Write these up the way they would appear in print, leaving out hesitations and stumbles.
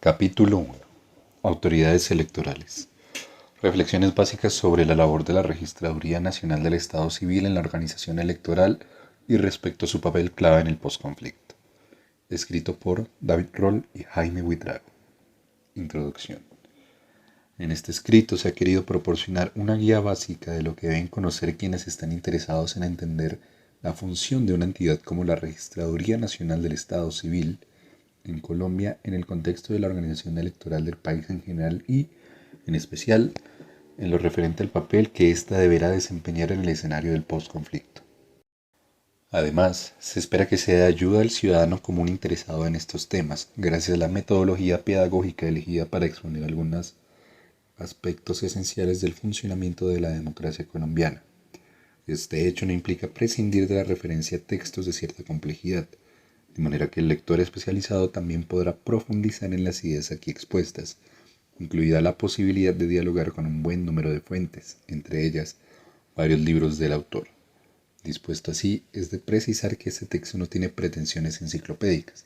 Capítulo 1. Autoridades electorales. Reflexiones básicas sobre la labor de la Registraduría Nacional del Estado Civil en la organización electoral y respecto a su papel clave en el posconflicto. Escrito por David Roll y Jaime Buitrago. Introducción. En este escrito se ha querido proporcionar una guía básica de lo que deben conocer quienes están interesados en entender la función de una entidad como la Registraduría Nacional del Estado Civil en Colombia en el contexto de la organización electoral del país en general y, en especial, en lo referente al papel que ésta deberá desempeñar en el escenario del postconflicto. Además, se espera que sea de ayuda al ciudadano común interesado en estos temas, gracias a la metodología pedagógica elegida para exponer algunos aspectos esenciales del funcionamiento de la democracia colombiana. Este hecho no implica prescindir de la referencia a textos de cierta complejidad, de manera que el lector especializado también podrá profundizar en las ideas aquí expuestas, incluida la posibilidad de dialogar con un buen número de fuentes, entre ellas varios libros del autor. Dispuesto así, es de precisar que este texto no tiene pretensiones enciclopédicas,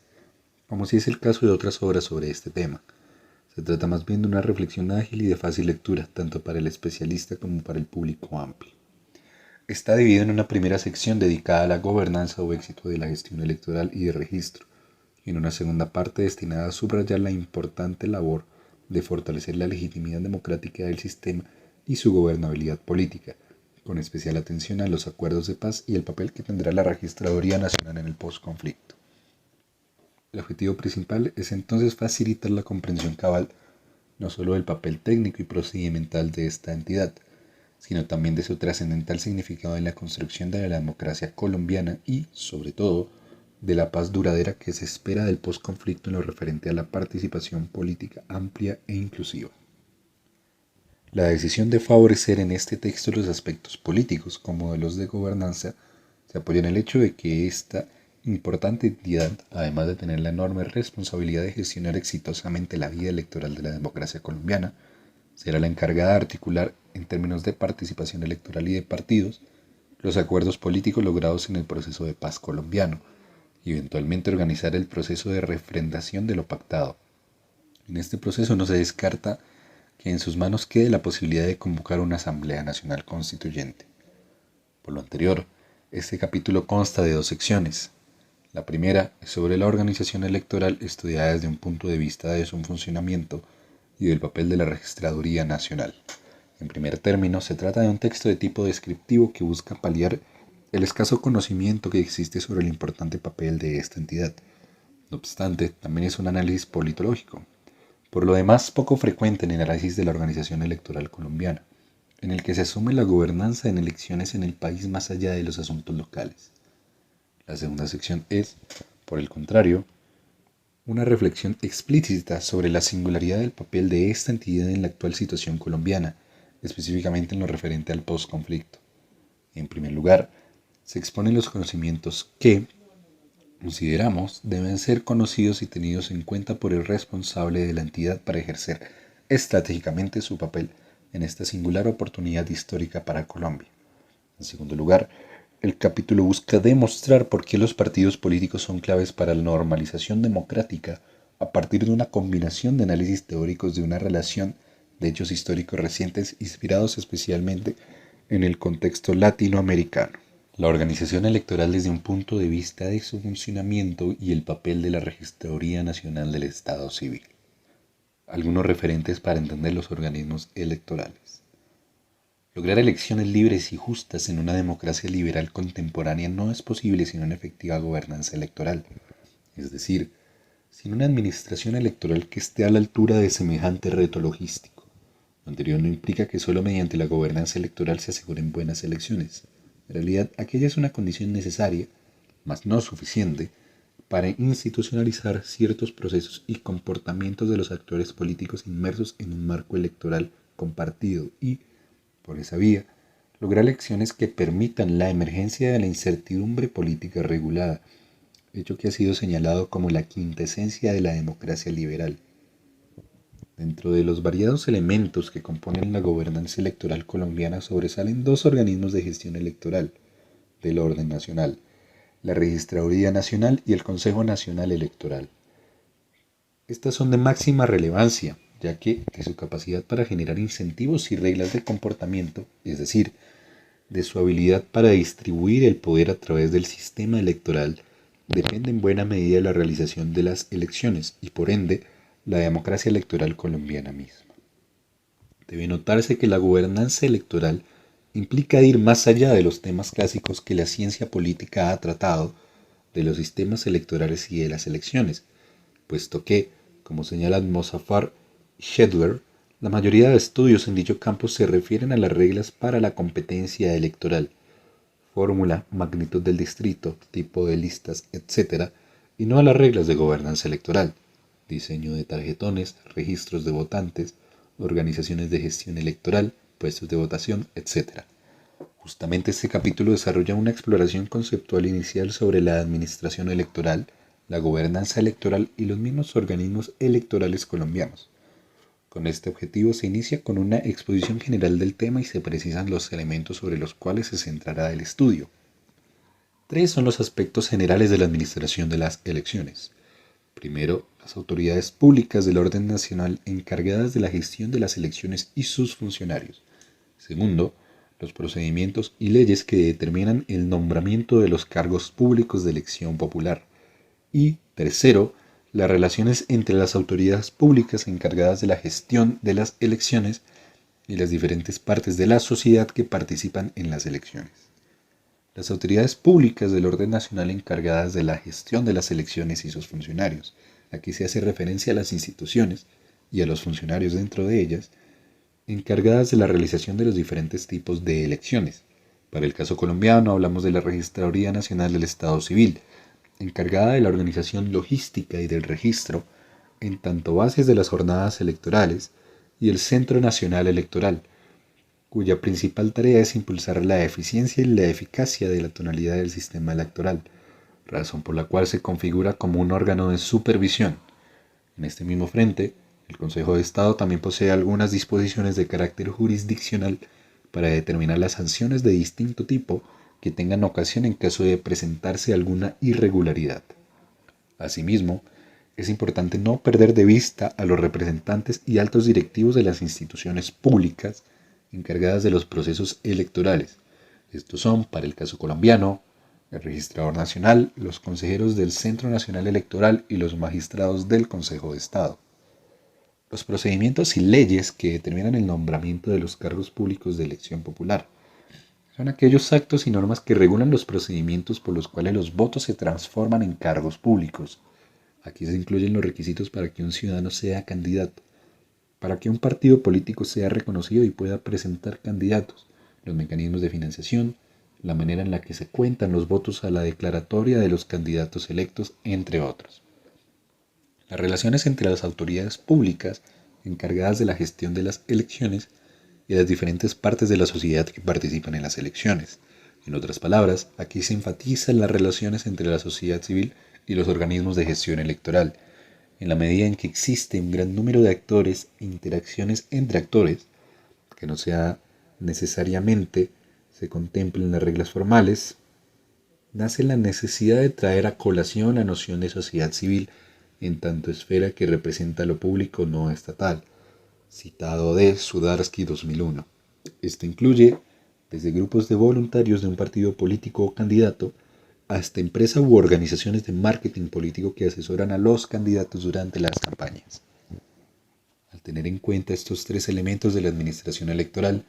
como si es el caso de otras obras sobre este tema. Se trata más bien de una reflexión ágil y de fácil lectura, tanto para el especialista como para el público amplio. Está dividido en una primera sección dedicada a la gobernanza o éxito de la gestión electoral y de registro, y en una segunda parte destinada a subrayar la importante labor de fortalecer la legitimidad democrática del sistema y su gobernabilidad política, con especial atención a los acuerdos de paz y el papel que tendrá la Registraduría Nacional en el postconflicto. El objetivo principal es entonces facilitar la comprensión cabal no solo del papel técnico y procedimental de esta entidad, sino también de su trascendental significado en la construcción de la democracia colombiana y, sobre todo, de la paz duradera que se espera del posconflicto en lo referente a la participación política amplia e inclusiva. La decisión de favorecer en este texto los aspectos políticos como modelos de gobernanza se apoya en el hecho de que esta importante entidad, además de tener la enorme responsabilidad de gestionar exitosamente la vida electoral de la democracia colombiana, será la encargada de articular, en términos de participación electoral y de partidos, los acuerdos políticos logrados en el proceso de paz colombiano y eventualmente organizar el proceso de refrendación de lo pactado. En este proceso no se descarta que en sus manos quede la posibilidad de convocar una Asamblea Nacional Constituyente. Por lo anterior, este capítulo consta de dos secciones. La primera es sobre la organización electoral estudiada desde un punto de vista de su funcionamiento y del papel de la Registraduría Nacional. En primer término, se trata de un texto de tipo descriptivo que busca paliar el escaso conocimiento que existe sobre el importante papel de esta entidad. No obstante, también es un análisis politológico, por lo demás poco frecuente en el análisis de la organización electoral colombiana, en el que se asume la gobernanza en elecciones en el país más allá de los asuntos locales. La segunda sección es, por el contrario, una reflexión explícita sobre la singularidad del papel de esta entidad en la actual situación colombiana, específicamente en lo referente al postconflicto. En primer lugar, se exponen los conocimientos que, consideramos, deben ser conocidos y tenidos en cuenta por el responsable de la entidad para ejercer estratégicamente su papel en esta singular oportunidad histórica para Colombia. En segundo lugar, el capítulo busca demostrar por qué los partidos políticos son claves para la normalización democrática a partir de una combinación de análisis teóricos de una relación de hechos históricos recientes inspirados especialmente en el contexto latinoamericano. La organización electoral desde un punto de vista de su funcionamiento y el papel de la Registraduría Nacional del Estado Civil. Algunos referentes para entender los organismos electorales. Lograr elecciones libres y justas en una democracia liberal contemporánea no es posible sin una efectiva gobernanza electoral, es decir, sin una administración electoral que esté a la altura de semejante reto logístico. Lo anterior no implica que solo mediante la gobernanza electoral se aseguren buenas elecciones. En realidad, aquella es una condición necesaria, mas no suficiente, para institucionalizar ciertos procesos y comportamientos de los actores políticos inmersos en un marco electoral compartido y, por esa vía, lograr elecciones que permitan la emergencia de la incertidumbre política regulada, hecho que ha sido señalado como la quinta esencia de la democracia liberal. Dentro de los variados elementos que componen la gobernanza electoral colombiana sobresalen dos organismos de gestión electoral del orden nacional, la Registraduría Nacional y el Consejo Nacional Electoral. Estas son de máxima relevancia, ya que de su capacidad para generar incentivos y reglas de comportamiento, es decir, de su habilidad para distribuir el poder a través del sistema electoral, depende en buena medida la realización de las elecciones y, por ende, la democracia electoral colombiana misma. Debe notarse que la gobernanza electoral implica ir más allá de los temas clásicos que la ciencia política ha tratado, de los sistemas electorales y de las elecciones, puesto que, como señala Mozaffar Shedler, la mayoría de estudios en dicho campo se refieren a las reglas para la competencia electoral, fórmula, magnitud del distrito, tipo de listas, etc., y no a las reglas de gobernanza electoral, diseño de tarjetones, registros de votantes, organizaciones de gestión electoral, puestos de votación, etc. Justamente este capítulo desarrolla una exploración conceptual inicial sobre la administración electoral, la gobernanza electoral y los mismos organismos electorales colombianos. Con este objetivo se inicia con una exposición general del tema y se precisan los elementos sobre los cuales se centrará el estudio. Tres son los aspectos generales de la administración de las elecciones. Primero, las autoridades públicas del orden nacional encargadas de la gestión de las elecciones y sus funcionarios. Segundo, los procedimientos y leyes que determinan el nombramiento de los cargos públicos de elección popular. Y tercero, las relaciones entre las autoridades públicas encargadas de la gestión de las elecciones y las diferentes partes de la sociedad que participan en las elecciones. Las autoridades públicas del orden nacional encargadas de la gestión de las elecciones y sus funcionarios. Aquí se hace referencia a las instituciones y a los funcionarios dentro de ellas, encargadas de la realización de los diferentes tipos de elecciones. Para el caso colombiano hablamos de la Registraduría Nacional del Estado Civil, encargada de la organización logística y del registro, en tanto bases de las jornadas electorales, y el Centro Nacional Electoral, cuya principal tarea es impulsar la eficiencia y la eficacia de la tonalidad del sistema electoral, razón por la cual se configura como un órgano de supervisión. En este mismo frente, el Consejo de Estado también posee algunas disposiciones de carácter jurisdiccional para determinar las sanciones de distinto tipo que tengan ocasión en caso de presentarse alguna irregularidad. Asimismo, es importante no perder de vista a los representantes y altos directivos de las instituciones públicas encargadas de los procesos electorales. Estos son, para el caso colombiano, el Registrador Nacional, los consejeros del Centro Nacional Electoral y los magistrados del Consejo de Estado. Los procedimientos y leyes que determinan el nombramiento de los cargos públicos de elección popular son aquellos actos y normas que regulan los procedimientos por los cuales los votos se transforman en cargos públicos. Aquí se incluyen los requisitos para que un ciudadano sea candidato, para que un partido político sea reconocido y pueda presentar candidatos, los mecanismos de financiación, la manera en la que se cuentan los votos a la declaratoria de los candidatos electos, entre otros. Las relaciones entre las autoridades públicas encargadas de la gestión de las elecciones y las diferentes partes de la sociedad que participan en las elecciones. En otras palabras, aquí se enfatizan las relaciones entre la sociedad civil y los organismos de gestión electoral, en la medida en que existe un gran número de actores e interacciones entre actores, que no sea necesariamente se contemplen las reglas formales, nace la necesidad de traer a colación la noción de sociedad civil en tanto esfera que representa lo público no estatal, citado de Sudarsky 2001. Esto incluye desde grupos de voluntarios de un partido político o candidato hasta empresas u organizaciones de marketing político que asesoran a los candidatos durante las campañas. Al tener en cuenta estos tres elementos de la administración electoral,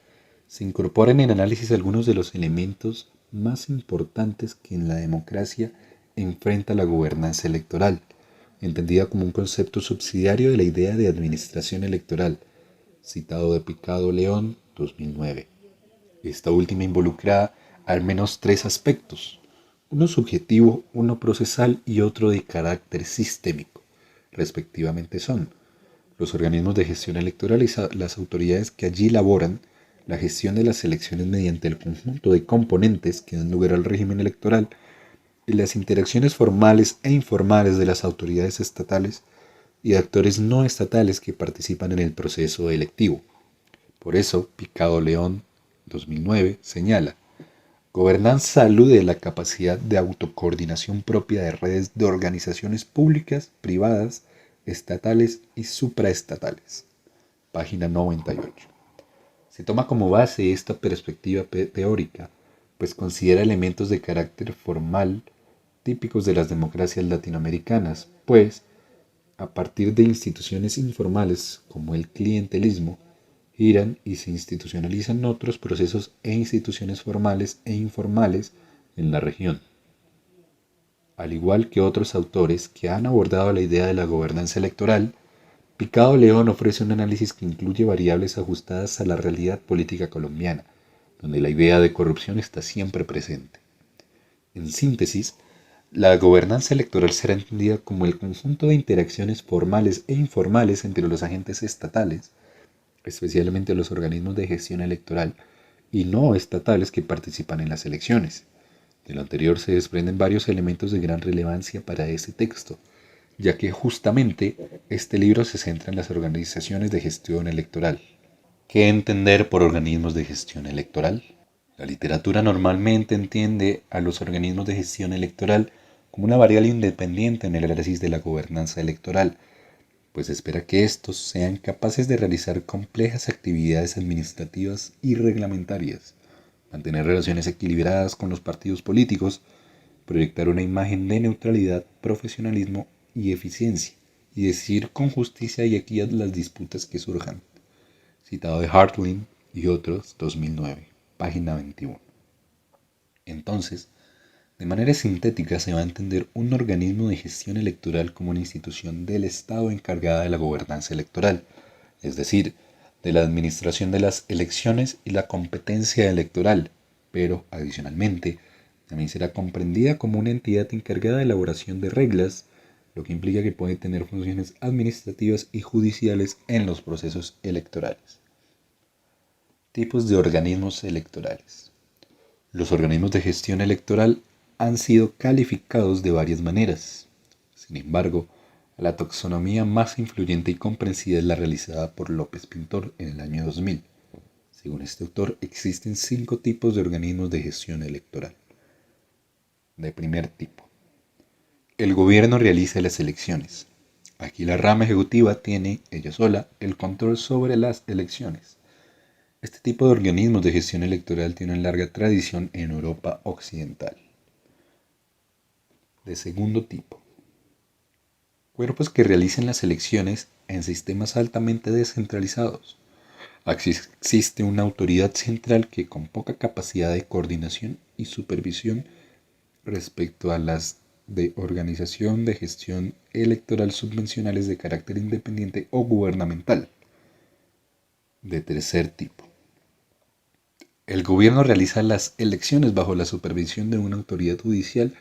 se incorporan en análisis algunos de los elementos más importantes que en la democracia enfrenta la gobernanza electoral, entendida como un concepto subsidiario de la idea de administración electoral, citado de Picado León 2009. Esta última involucra al menos tres aspectos, uno subjetivo, uno procesal y otro de carácter sistémico. Respectivamente son los organismos de gestión electoral y las autoridades que allí laboran la gestión de las elecciones mediante el conjunto de componentes que dan lugar al régimen electoral y las interacciones formales e informales de las autoridades estatales y de actores no estatales que participan en el proceso electivo. Por eso, Picado León 2009 señala: gobernanza alude a la capacidad de autocoordinación propia de redes de organizaciones públicas, privadas, estatales y supraestatales. Página 98. Se toma como base esta perspectiva teórica, pues considera elementos de carácter formal típicos de las democracias latinoamericanas, pues, a partir de instituciones informales como el clientelismo, giran y se institucionalizan otros procesos e instituciones formales e informales en la región. Al igual que otros autores que han abordado la idea de la gobernanza electoral, Picado León ofrece un análisis que incluye variables ajustadas a la realidad política colombiana, donde la idea de corrupción está siempre presente. En síntesis, la gobernanza electoral será entendida como el conjunto de interacciones formales e informales entre los agentes estatales, especialmente los organismos de gestión electoral, y no estatales que participan en las elecciones. De lo anterior se desprenden varios elementos de gran relevancia para este texto, ya que justamente este libro se centra en las organizaciones de gestión electoral. ¿Qué entender por organismos de gestión electoral? La literatura normalmente entiende a los organismos de gestión electoral como una variable independiente en el análisis de la gobernanza electoral, pues espera que estos sean capaces de realizar complejas actividades administrativas y reglamentarias, mantener relaciones equilibradas con los partidos políticos, proyectar una imagen de neutralidad, profesionalismo y eficiencia, y decidir con justicia y equidad las disputas que surjan. Citado de Hartling y otros, 2009, página 21. Entonces, de manera sintética se va a entender un organismo de gestión electoral como una institución del Estado encargada de la gobernanza electoral, es decir, de la administración de las elecciones y la competencia electoral, pero, adicionalmente, también será comprendida como una entidad encargada de elaboración de reglas, lo que implica que puede tener funciones administrativas y judiciales en los procesos electorales. Tipos de organismos electorales. Los organismos de gestión electoral han sido calificados de varias maneras. Sin embargo, la taxonomía más influyente y comprensiva es la realizada por López Pintor en el año 2000. Según este autor, existen 5 tipos de organismos de gestión electoral. De primer tipo. El gobierno realiza las elecciones. Aquí la rama ejecutiva tiene, ella sola, el control sobre las elecciones. Este tipo de organismos de gestión electoral tiene una larga tradición en Europa occidental. De segundo tipo. Cuerpos que realicen las elecciones en sistemas altamente descentralizados. Aquí existe una autoridad central que con poca capacidad de coordinación y supervisión respecto a las de organización de gestión electoral subvencionales de carácter independiente o gubernamental. De tercer tipo. El gobierno realiza las elecciones bajo la supervisión de una autoridad judicial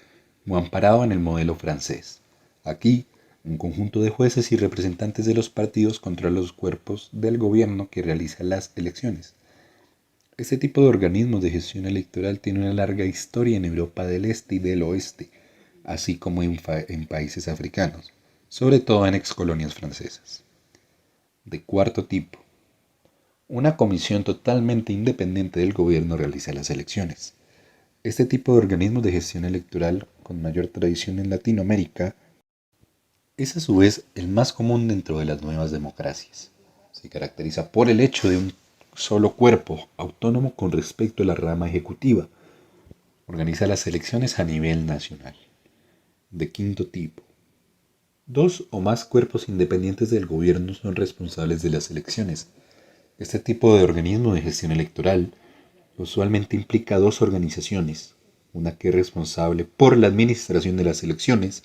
o amparado en el modelo francés. Aquí, un conjunto de jueces y representantes de los partidos controla los cuerpos del gobierno que realiza las elecciones. Este tipo de organismos de gestión electoral tiene una larga historia en Europa del Este y del Oeste, así como en países africanos, sobre todo en excolonias francesas. De cuarto tipo. Una comisión totalmente independiente del gobierno realiza las elecciones. Este tipo de organismos de gestión electoral, con mayor tradición en Latinoamérica, es a su vez el más común dentro de las nuevas democracias. Se caracteriza por el hecho de un solo cuerpo autónomo con respecto a la rama ejecutiva. Organiza las elecciones a nivel nacional. De quinto tipo. 2 o más cuerpos independientes del gobierno son responsables de las elecciones. Este tipo de organismo de gestión electoral usualmente implica 2 organizaciones, una que es responsable por la administración de las elecciones,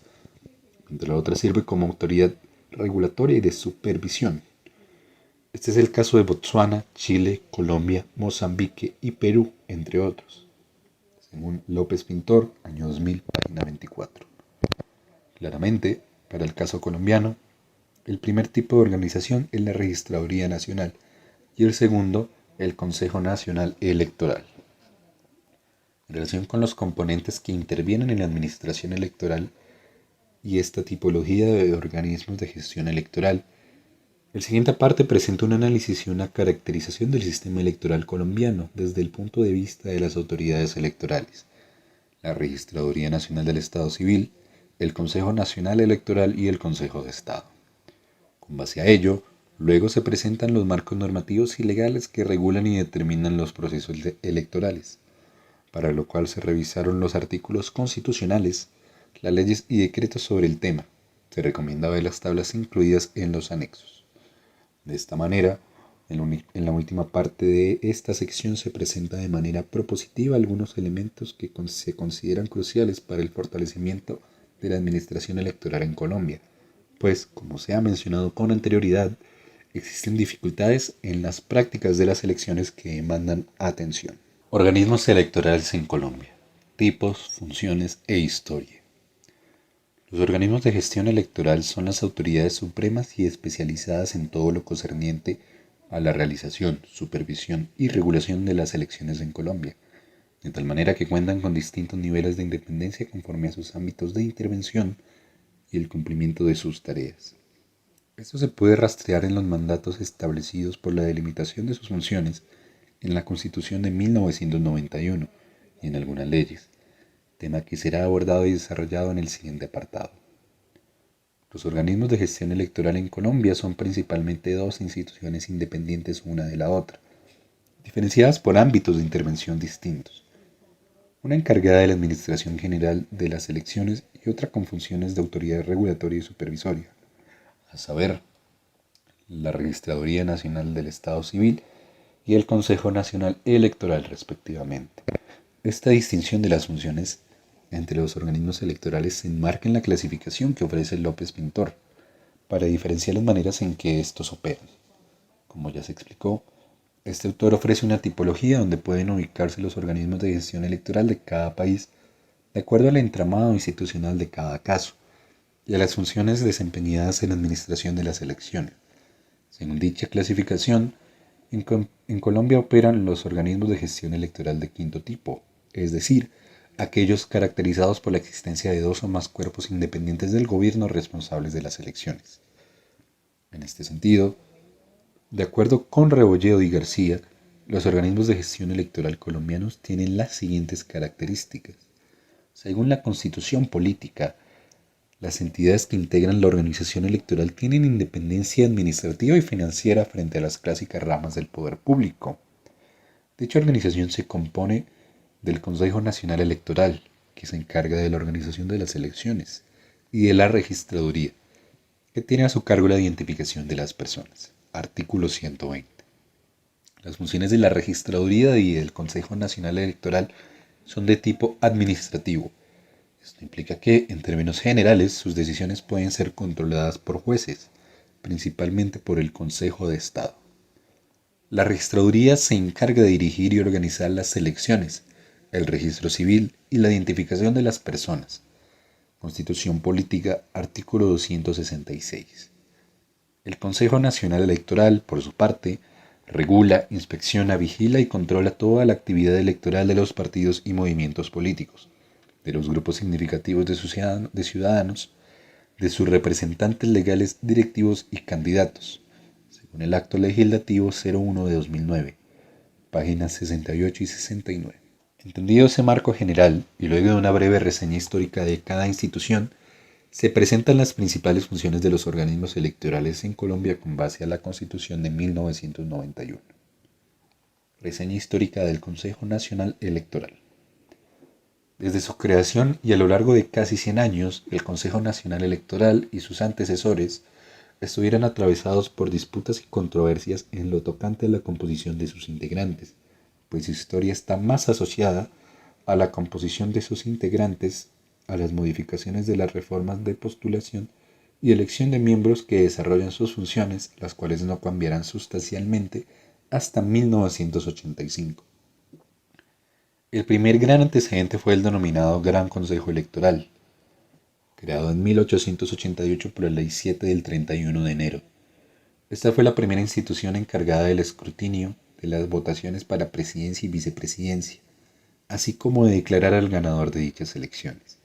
mientras la otra sirve como autoridad regulatoria y de supervisión. Este es el caso de Botsuana, Chile, Colombia, Mozambique y Perú, entre otros. Según López Pintor, año 2000, página 24. Claramente, para el caso colombiano, el primer tipo de organización es la Registraduría Nacional y el segundo, el Consejo Nacional Electoral. En relación con los componentes que intervienen en la administración electoral y esta tipología de organismos de gestión electoral, el siguiente parte presenta un análisis y una caracterización del sistema electoral colombiano desde el punto de vista de las autoridades electorales, la Registraduría Nacional del Estado Civil, el Consejo Nacional Electoral y el Consejo de Estado. Con base a ello, luego se presentan los marcos normativos y legales que regulan y determinan los procesos electorales, para lo cual se revisaron los artículos constitucionales, las leyes y decretos sobre el tema. Se recomienda ver las tablas incluidas en los anexos. De esta manera, en la última parte de esta sección se presenta de manera propositiva algunos elementos que se consideran cruciales para el fortalecimiento de la administración electoral en Colombia, pues, como se ha mencionado con anterioridad, existen dificultades en las prácticas de las elecciones que demandan atención. Organismos electorales en Colombia. Tipos, funciones e historia. Los organismos de gestión electoral son las autoridades supremas y especializadas en todo lo concerniente a la realización, supervisión y regulación de las elecciones en Colombia, de tal manera que cuentan con distintos niveles de independencia conforme a sus ámbitos de intervención y el cumplimiento de sus tareas. Esto se puede rastrear en los mandatos establecidos por la delimitación de sus funciones en la Constitución de 1991 y en algunas leyes, tema que será abordado y desarrollado en el siguiente apartado. Los organismos de gestión electoral en Colombia son principalmente dos instituciones independientes una de la otra, diferenciadas por ámbitos de intervención distintos. Una encargada de la Administración General de las Elecciones y otra con funciones de autoridad regulatoria y supervisoria, a saber, la Registraduría Nacional del Estado Civil y el Consejo Nacional Electoral respectivamente. Esta distinción de las funciones entre los organismos electorales se enmarca en la clasificación que ofrece López Pintor para diferenciar las maneras en que estos operan. Como ya se explicó, este autor ofrece una tipología donde pueden ubicarse los organismos de gestión electoral de cada país de acuerdo al entramado institucional de cada caso y a las funciones desempeñadas en la administración de las elecciones. Según dicha clasificación, en Colombia operan los organismos de gestión electoral de quinto tipo, es decir, aquellos caracterizados por la existencia de dos o más cuerpos independientes del gobierno responsables de las elecciones. En este sentido, de acuerdo con Rebolledo y García, los organismos de gestión electoral colombianos tienen las siguientes características. Según la Constitución Política, las entidades que integran la organización electoral tienen independencia administrativa y financiera frente a las clásicas ramas del poder público. Dicha organización se compone del Consejo Nacional Electoral, que se encarga de la organización de las elecciones, y de la Registraduría, que tiene a su cargo la identificación de las personas. Artículo 120. Las funciones de la Registraduría y del Consejo Nacional Electoral son de tipo administrativo. Esto implica que, en términos generales, sus decisiones pueden ser controladas por jueces, principalmente por el Consejo de Estado. La Registraduría se encarga de dirigir y organizar las elecciones, el registro civil y la identificación de las personas. Constitución Política, artículo 266. El Consejo Nacional Electoral, por su parte, regula, inspecciona, vigila y controla toda la actividad electoral de los partidos y movimientos políticos, de los grupos significativos de ciudadanos, de sus representantes legales, directivos y candidatos, según el Acto Legislativo 01 de 2009, páginas 68 y 69. Entendido ese marco general, y luego de una breve reseña histórica de cada institución, se presentan las principales funciones de los organismos electorales en Colombia con base a la Constitución de 1991. Reseña histórica del Consejo Nacional Electoral. Desde su creación y a lo largo de casi 100 años, el Consejo Nacional Electoral y sus antecesores estuvieron atravesados por disputas y controversias en lo tocante a la composición de sus integrantes, pues su historia está más asociada a la composición de sus integrantes, a las modificaciones de las reformas de postulación y elección de miembros que desarrollan sus funciones, las cuales no cambiarán sustancialmente hasta 1985. El primer gran antecedente fue el denominado Gran Consejo Electoral, creado en 1888 por la Ley 7 del 31 de enero. Esta fue la primera institución encargada del escrutinio de las votaciones para presidencia y vicepresidencia, así como de declarar al ganador de dichas elecciones.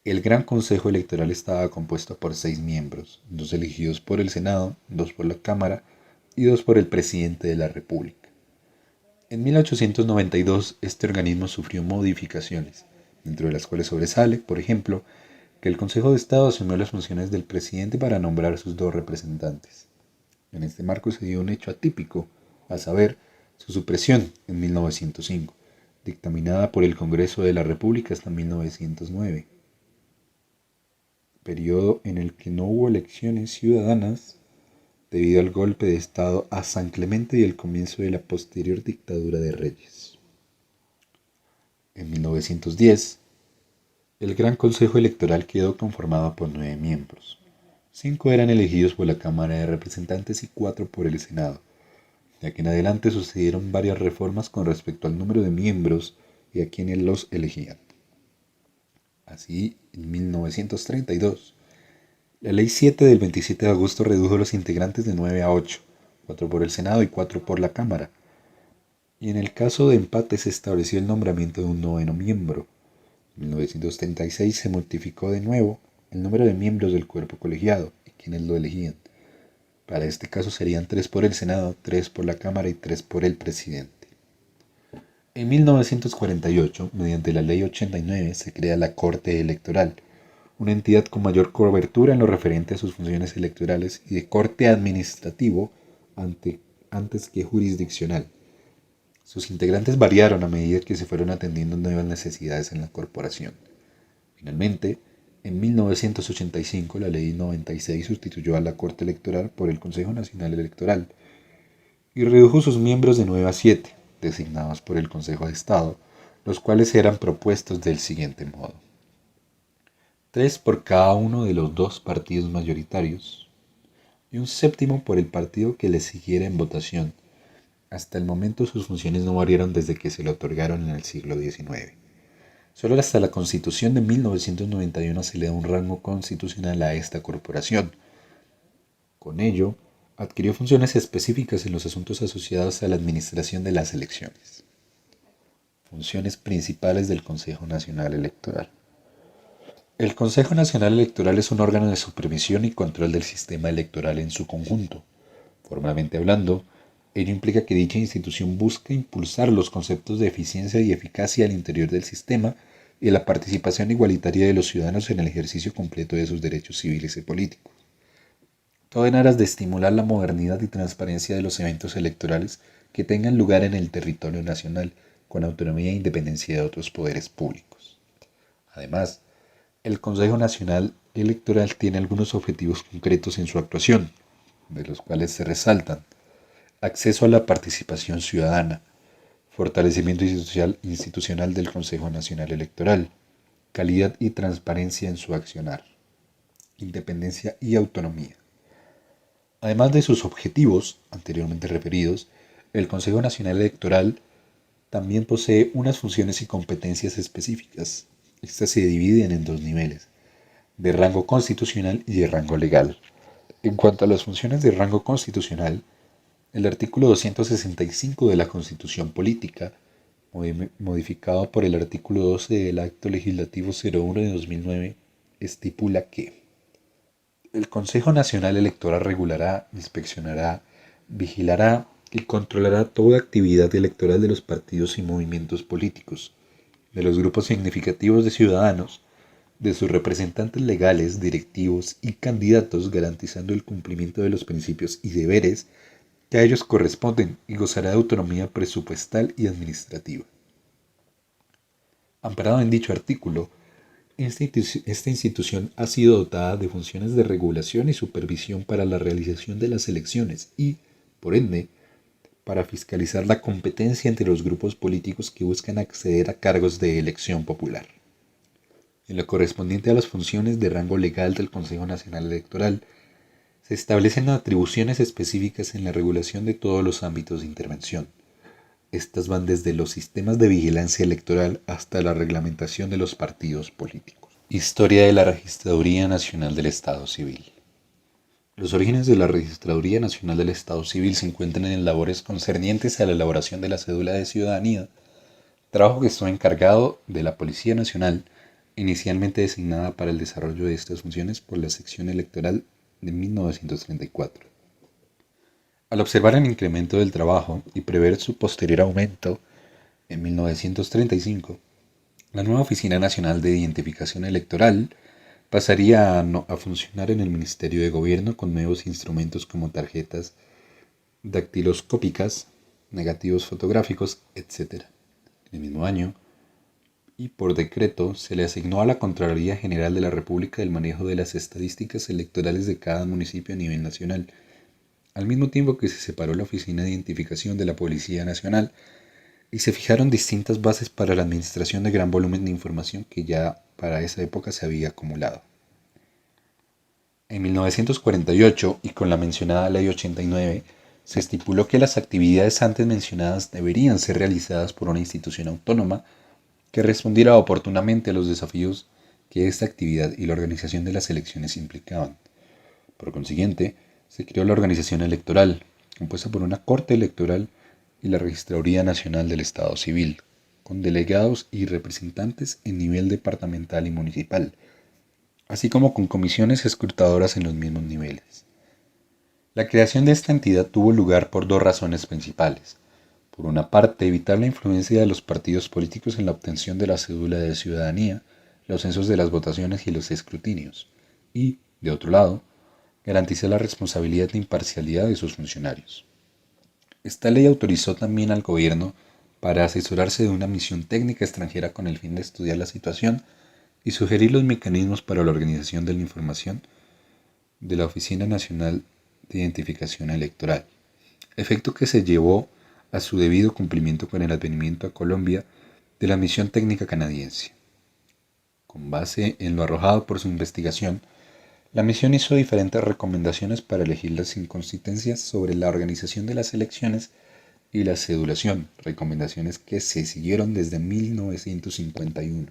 El Gran Consejo Electoral estaba compuesto por 6 miembros, 2 elegidos por el Senado, 2 por la Cámara y 2 por el Presidente de la República. En 1892 este organismo sufrió modificaciones, dentro de las cuales sobresale, por ejemplo, que el Consejo de Estado asumió las funciones del presidente para nombrar sus dos representantes. En este marco se dio un hecho atípico, a saber, su supresión en 1905, dictaminada por el Congreso de la República hasta 1909, periodo en el que no hubo elecciones ciudadanas debido al golpe de Estado a San Clemente y el comienzo de la posterior dictadura de Reyes. En 1910, el Gran Consejo Electoral quedó conformado por 9 miembros. 5 eran elegidos por la Cámara de Representantes y 4 por el Senado. De aquí en adelante sucedieron varias reformas con respecto al número de miembros y a quienes los elegían. Así, en 1932, la Ley 7 del 27 de agosto redujo los integrantes de 9 a 8, 4 por el Senado y 4 por la Cámara. Y en el caso de empate se estableció el nombramiento de un noveno miembro. En 1936 se modificó de nuevo el número de miembros del cuerpo colegiado y quienes lo elegían. Para este caso serían 3 por el Senado, 3 por la Cámara y 3 por el presidente. En 1948, mediante la Ley 89, se crea la Corte Electoral, una entidad con mayor cobertura en lo referente a sus funciones electorales y de corte administrativo antes que jurisdiccional. Sus integrantes variaron a medida que se fueron atendiendo nuevas necesidades en la corporación. Finalmente, en 1985, la Ley 96 sustituyó a la Corte Electoral por el Consejo Nacional Electoral y redujo sus miembros de 9 a 7, designados por el Consejo de Estado, los cuales eran propuestos del siguiente modo: 3 por cada uno de los 2 partidos mayoritarios y un séptimo por el partido que le siguiera en votación. Hasta el momento sus funciones no variaron desde que se le otorgaron en el siglo XIX. Solo hasta la Constitución de 1991 se le da un rango constitucional a esta corporación. Con ello, adquirió funciones específicas en los asuntos asociados a la administración de las elecciones. Funciones principales del Consejo Nacional Electoral. El Consejo Nacional Electoral es un órgano de supervisión y control del sistema electoral en su conjunto. Formalmente hablando, ello implica que dicha institución busca impulsar los conceptos de eficiencia y eficacia al interior del sistema y la participación igualitaria de los ciudadanos en el ejercicio completo de sus derechos civiles y políticos. Todo en aras de estimular la modernidad y transparencia de los eventos electorales que tengan lugar en el territorio nacional, con autonomía e independencia de otros poderes públicos. Además, el Consejo Nacional Electoral tiene algunos objetivos concretos en su actuación, de los cuales se resaltan: acceso a la participación ciudadana, fortalecimiento institucional del Consejo Nacional Electoral, calidad y transparencia en su accionar, independencia y autonomía. Además de sus objetivos anteriormente referidos, el Consejo Nacional Electoral también posee unas funciones y competencias específicas. Estas se dividen en 2 niveles: de rango constitucional y de rango legal. En cuanto a las funciones de rango constitucional, el artículo 265 de la Constitución Política, modificado por el artículo 12 del Acto Legislativo 01 de 2009, estipula que el Consejo Nacional Electoral regulará, inspeccionará, vigilará y controlará toda actividad electoral de los partidos y movimientos políticos, de los grupos significativos de ciudadanos, de sus representantes legales, directivos y candidatos, garantizando el cumplimiento de los principios y deberes que a ellos corresponden, y gozará de autonomía presupuestal y administrativa. Amparado en dicho artículo, esta institución ha sido dotada de funciones de regulación y supervisión para la realización de las elecciones y, por ende, para fiscalizar la competencia entre los grupos políticos que buscan acceder a cargos de elección popular. En lo correspondiente a las funciones de rango legal del Consejo Nacional Electoral, se establecen atribuciones específicas en la regulación de todos los ámbitos de intervención. Estas van desde los sistemas de vigilancia electoral hasta la reglamentación de los partidos políticos. Historia de la Registraduría Nacional del Estado Civil. Los orígenes de la Registraduría Nacional del Estado Civil se encuentran en labores concernientes a la elaboración de la cédula de ciudadanía, trabajo que estuvo encargado de la Policía Nacional, inicialmente designada para el desarrollo de estas funciones por la sección electoral de 1934. Al observar el incremento del trabajo y prever su posterior aumento, en 1935, la nueva Oficina Nacional de Identificación Electoral pasaría a funcionar en el Ministerio de Gobierno con nuevos instrumentos como tarjetas dactiloscópicas, negativos fotográficos, etc. En el mismo año, y por decreto, se le asignó a la Contraloría General de la República el manejo de las estadísticas electorales de cada municipio a nivel nacional, al mismo tiempo que se separó la Oficina de Identificación de la Policía Nacional y se fijaron distintas bases para la administración de gran volumen de información que ya para esa época se había acumulado. En 1948, y con la mencionada Ley 89, se estipuló que las actividades antes mencionadas deberían ser realizadas por una institución autónoma que respondiera oportunamente a los desafíos que esta actividad y la organización de las elecciones implicaban. Por consiguiente, se creó la Organización Electoral, compuesta por una Corte Electoral y la Registraduría Nacional del Estado Civil, con delegados y representantes en nivel departamental y municipal, así como con comisiones escrutadoras en los mismos niveles. La creación de esta entidad tuvo lugar por dos razones principales. Por una parte, evitar la influencia de los partidos políticos en la obtención de la cédula de ciudadanía, los censos de las votaciones y los escrutinios. Y, de otro lado, garantizar la responsabilidad de imparcialidad de sus funcionarios. Esta ley autorizó también al gobierno para asesorarse de una misión técnica extranjera con el fin de estudiar la situación y sugerir los mecanismos para la organización de la información de la Oficina Nacional de Identificación Electoral, efecto que se llevó a su debido cumplimiento con el advenimiento a Colombia de la misión técnica canadiense. Con base en lo arrojado por su investigación, la misión hizo diferentes recomendaciones para elegir las inconsistencias sobre la organización de las elecciones y la cedulación, recomendaciones que se siguieron desde 1951.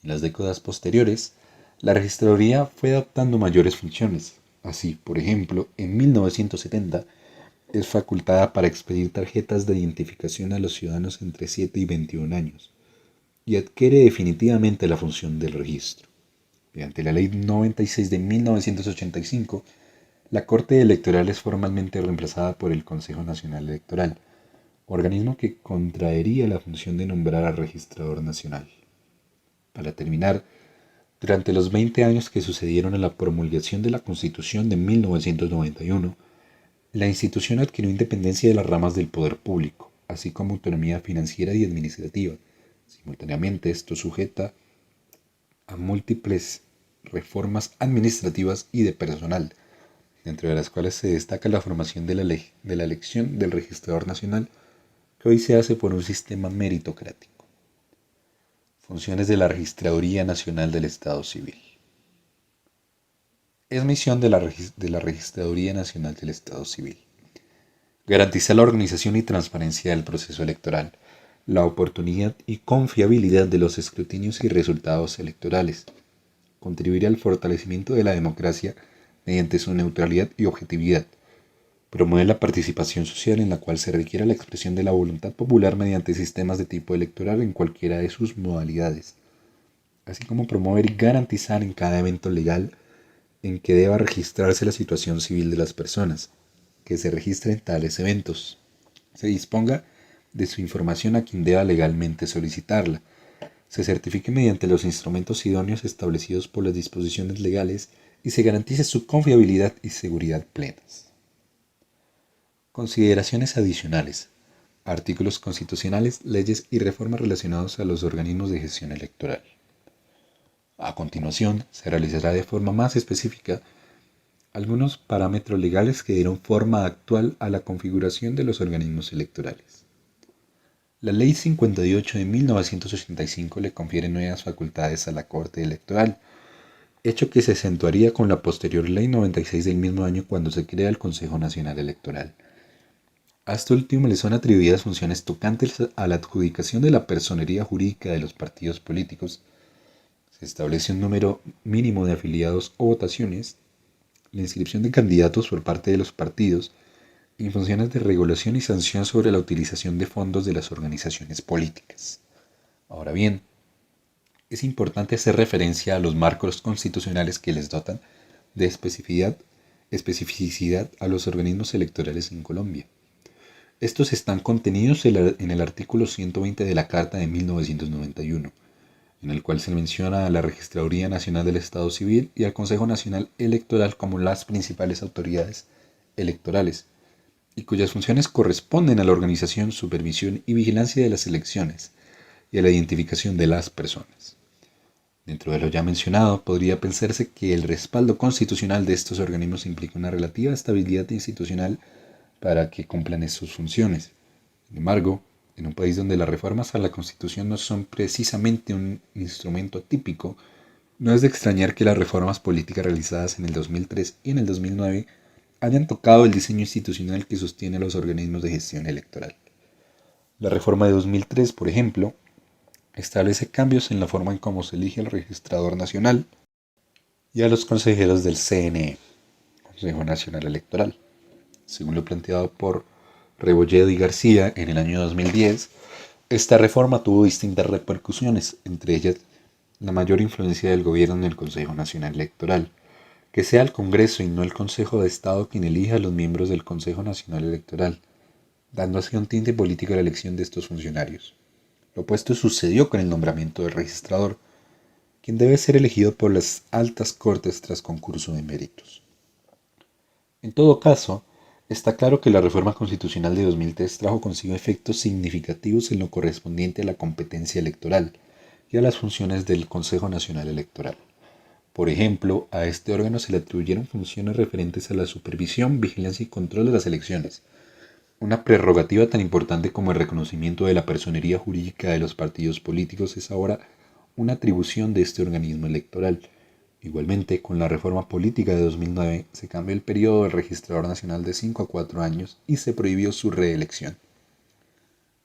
En las décadas posteriores, la registraduría fue adoptando mayores funciones. Así, por ejemplo, en 1970 es facultada para expedir tarjetas de identificación a los ciudadanos entre 7 y 21 años y adquiere definitivamente la función del registro. Mediante la Ley 96 de 1985, la Corte Electoral es formalmente reemplazada por el Consejo Nacional Electoral, organismo que contraería la función de nombrar al registrador nacional. Para terminar, durante los 20 años que sucedieron a la promulgación de la Constitución de 1991, la institución adquirió independencia de las ramas del poder público, así como autonomía financiera y administrativa. Simultáneamente, esto sujeta a múltiples reformas administrativas y de personal, dentro de las cuales se destaca la formación de la elección del registrador nacional, que hoy se hace por un sistema meritocrático. Funciones de la Registraduría Nacional del Estado Civil. Es misión de la Registraduría Nacional del Estado Civil: garantizar la organización y transparencia del proceso electoral, la oportunidad y confiabilidad de los escrutinios y resultados electorales, contribuir al fortalecimiento de la democracia mediante su neutralidad y objetividad, promover la participación social en la cual se requiera la expresión de la voluntad popular mediante sistemas de tipo electoral en cualquiera de sus modalidades, así como promover y garantizar en cada evento legal en que deba registrarse la situación civil de las personas, que se registren tales eventos, se disponga de su información a quien deba legalmente solicitarla, se certifique mediante los instrumentos idóneos establecidos por las disposiciones legales y se garantice su confiabilidad y seguridad plenas. Consideraciones adicionales. Artículos constitucionales, leyes y reformas relacionados a los organismos de gestión electoral. A continuación, se realizará de forma más específica algunos parámetros legales que dieron forma actual a la configuración de los organismos electorales. La Ley 58 de 1985 le confiere nuevas facultades a la Corte Electoral, hecho que se acentuaría con la posterior Ley 96 del mismo año cuando se crea el Consejo Nacional Electoral. A este último le son atribuidas funciones tocantes a la adjudicación de la personería jurídica de los partidos políticos, se establece un número mínimo de afiliados o votaciones, la inscripción de candidatos por parte de los partidos, y funciones de regulación y sanción sobre la utilización de fondos de las organizaciones políticas. Ahora bien, es importante hacer referencia a los marcos constitucionales que les dotan de especificidad a los organismos electorales en Colombia. Estos están contenidos en el artículo 120 de la Carta de 1991, en el cual se menciona a la Registraduría Nacional del Estado Civil y al Consejo Nacional Electoral como las principales autoridades electorales, y cuyas funciones corresponden a la organización, supervisión y vigilancia de las elecciones y a la identificación de las personas. Dentro de lo ya mencionado, podría pensarse que el respaldo constitucional de estos organismos implica una relativa estabilidad institucional para que cumplan sus funciones. Sin embargo, en un país donde las reformas a la Constitución no son precisamente un instrumento típico, no es de extrañar que las reformas políticas realizadas en el 2003 y en el 2009 hayan tocado el diseño institucional que sostiene a los organismos de gestión electoral. La reforma de 2003, por ejemplo, establece cambios en la forma en cómo se elige al registrador nacional y a los consejeros del CNE, Consejo Nacional Electoral. Según lo planteado por Rebolledo y García en el año 2010, esta reforma tuvo distintas repercusiones, entre ellas la mayor influencia del gobierno en el Consejo Nacional Electoral, que sea el Congreso y no el Consejo de Estado quien elija a los miembros del Consejo Nacional Electoral, dando así un tinte político a la elección de estos funcionarios. Lo opuesto sucedió con el nombramiento del registrador, quien debe ser elegido por las altas cortes tras concurso de méritos. En todo caso, está claro que la reforma constitucional de 2003 trajo consigo efectos significativos en lo correspondiente a la competencia electoral y a las funciones del Consejo Nacional Electoral. Por ejemplo, a este órgano se le atribuyeron funciones referentes a la supervisión, vigilancia y control de las elecciones, una prerrogativa tan importante como el reconocimiento de la personería jurídica de los partidos políticos es ahora una atribución de este organismo electoral. Igualmente, con la reforma política de 2009 se cambió el periodo del registrador nacional de 5 a 4 años y se prohibió su reelección.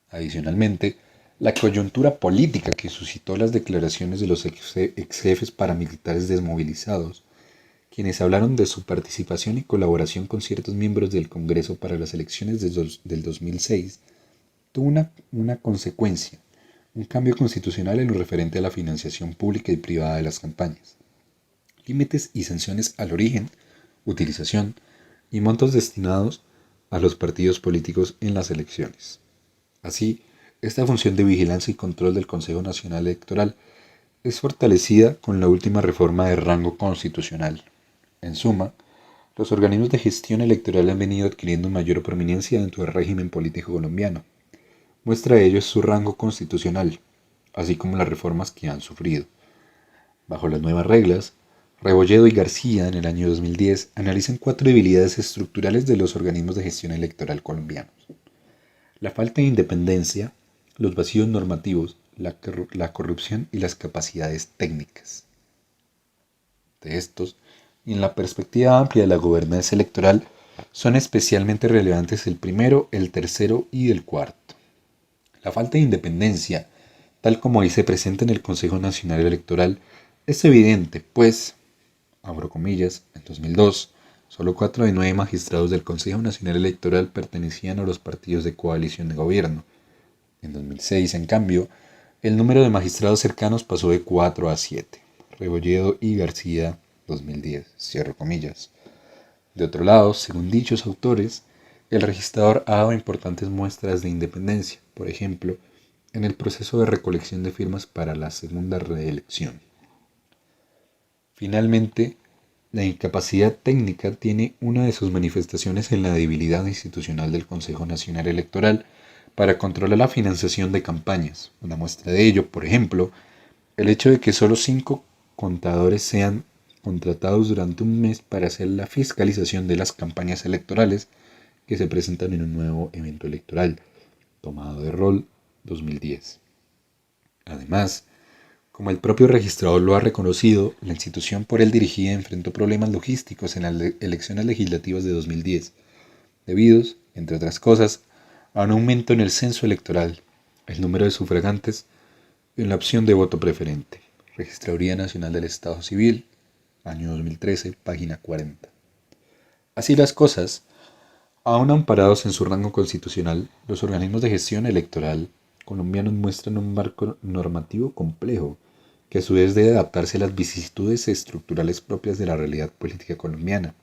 Adicionalmente, la coyuntura política que suscitó las declaraciones de los ex jefes paramilitares desmovilizados, quienes hablaron de su participación y colaboración con ciertos miembros del Congreso para las elecciones del 2006, tuvo una consecuencia, un cambio constitucional en lo referente a la financiación pública y privada de las campañas, límites y sanciones al origen, utilización y montos destinados a los partidos políticos en las elecciones. Así, esta función de vigilancia y control del Consejo Nacional Electoral es fortalecida con la última reforma de rango constitucional. En suma, los organismos de gestión electoral han venido adquiriendo mayor prominencia dentro del régimen político colombiano. Muestra de ello es su rango constitucional, así como las reformas que han sufrido. Bajo las nuevas reglas, Rebolledo y García en el año 2010 analizan 4 debilidades estructurales de los organismos de gestión electoral colombianos: la falta de independencia, los vacíos normativos, la corrupción y las capacidades técnicas. De estos, y en la perspectiva amplia de la gobernanza electoral, son especialmente relevantes el primero, el tercero y el cuarto. La falta de independencia, tal como ahí se presenta en el Consejo Nacional Electoral, es evidente, pues, abro comillas, en 2002, solo 4 de 9 magistrados del Consejo Nacional Electoral pertenecían a los partidos de coalición de gobierno. En 2006, en cambio, el número de magistrados cercanos pasó de 4 a 7. Rebolledo y García, 2010, cierro comillas. De otro lado, según dichos autores, el registrador ha dado importantes muestras de independencia, por ejemplo, en el proceso de recolección de firmas para la segunda reelección. Finalmente, la incapacidad técnica tiene una de sus manifestaciones en la debilidad institucional del Consejo Nacional Electoral para controlar la financiación de campañas. Una muestra de ello, por ejemplo, el hecho de que solo 5 contadores sean contratados durante un mes para hacer la fiscalización de las campañas electorales que se presentan en un nuevo evento electoral, tomado de rol 2010. Además, como el propio registrador lo ha reconocido, la institución por él dirigida enfrentó problemas logísticos en las elecciones legislativas de 2010, debidos, entre otras cosas, a un aumento en el censo electoral, el número de sufragantes y en la opción de voto preferente. Registraduría Nacional del Estado Civil, año 2013, página 40. Así las cosas, aún amparados en su rango constitucional, los organismos de gestión electoral colombianos muestran un marco normativo complejo que a su vez debe adaptarse a las vicisitudes estructurales propias de la realidad política colombiana.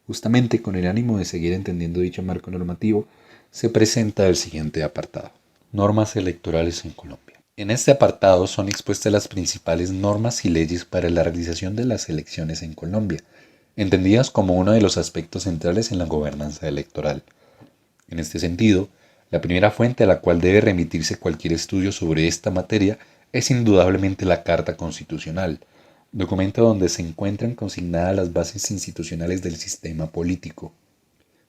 Justamente con el ánimo de seguir entendiendo dicho marco normativo, se presenta el siguiente apartado: normas electorales en Colombia. En este apartado son expuestas las principales normas y leyes para la realización de las elecciones en Colombia, entendidas como uno de los aspectos centrales en la gobernanza electoral. En este sentido, la primera fuente a la cual debe remitirse cualquier estudio sobre esta materia es indudablemente la Carta Constitucional, documento donde se encuentran consignadas las bases institucionales del sistema político.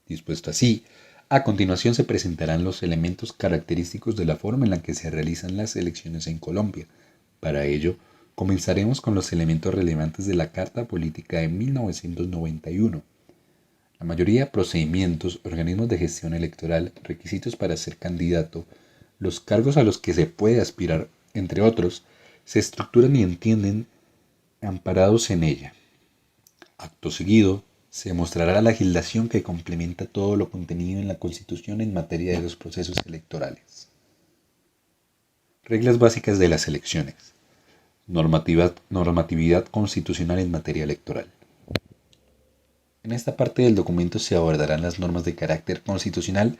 Dispuesto así, a continuación se presentarán los elementos característicos de la forma en la que se realizan las elecciones en Colombia. Para ello, comenzaremos con los elementos relevantes de la Carta Política de 1991. La mayoría de procedimientos, organismos de gestión electoral, requisitos para ser candidato, los cargos a los que se puede aspirar, entre otros, se estructuran y entienden amparados en ella. Acto seguido, se mostrará la legislación que complementa todo lo contenido en la Constitución en materia de los procesos electorales. Reglas básicas de las elecciones. Normatividad constitucional en materia electoral. En esta parte del documento se abordarán las normas de carácter constitucional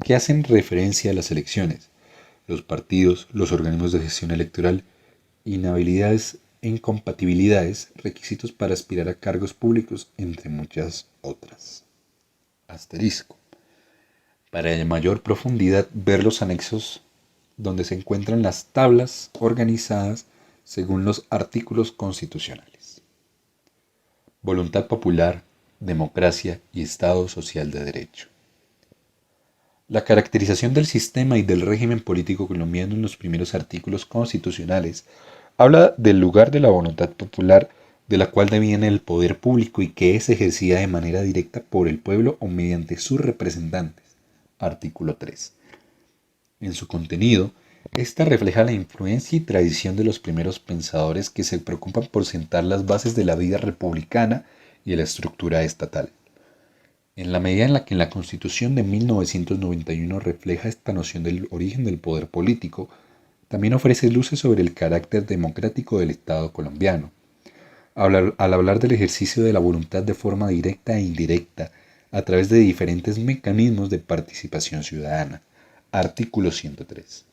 que hacen referencia a las elecciones, los partidos, los organismos de gestión electoral, inhabilidades e incompatibilidades, requisitos para aspirar a cargos públicos, entre muchas otras. Asterisco. Para mayor profundidad, ver los anexos donde se encuentran las tablas organizadas según los artículos constitucionales. Voluntad popular, democracia y Estado social de derecho. La caracterización del sistema y del régimen político colombiano en los primeros artículos constitucionales habla del lugar de la voluntad popular de la cual deviene el poder público y que es ejercida de manera directa por el pueblo o mediante sus representantes. Artículo 3. En su contenido, esta refleja la influencia y tradición de los primeros pensadores que se preocupan por sentar las bases de la vida republicana y de la estructura estatal. En la medida en la que la Constitución de 1991 refleja esta noción del origen del poder político, también ofrece luces sobre el carácter democrático del Estado colombiano. Al hablar del ejercicio de la voluntad de forma directa e indirecta, a través de diferentes mecanismos de participación ciudadana. Artículo 103.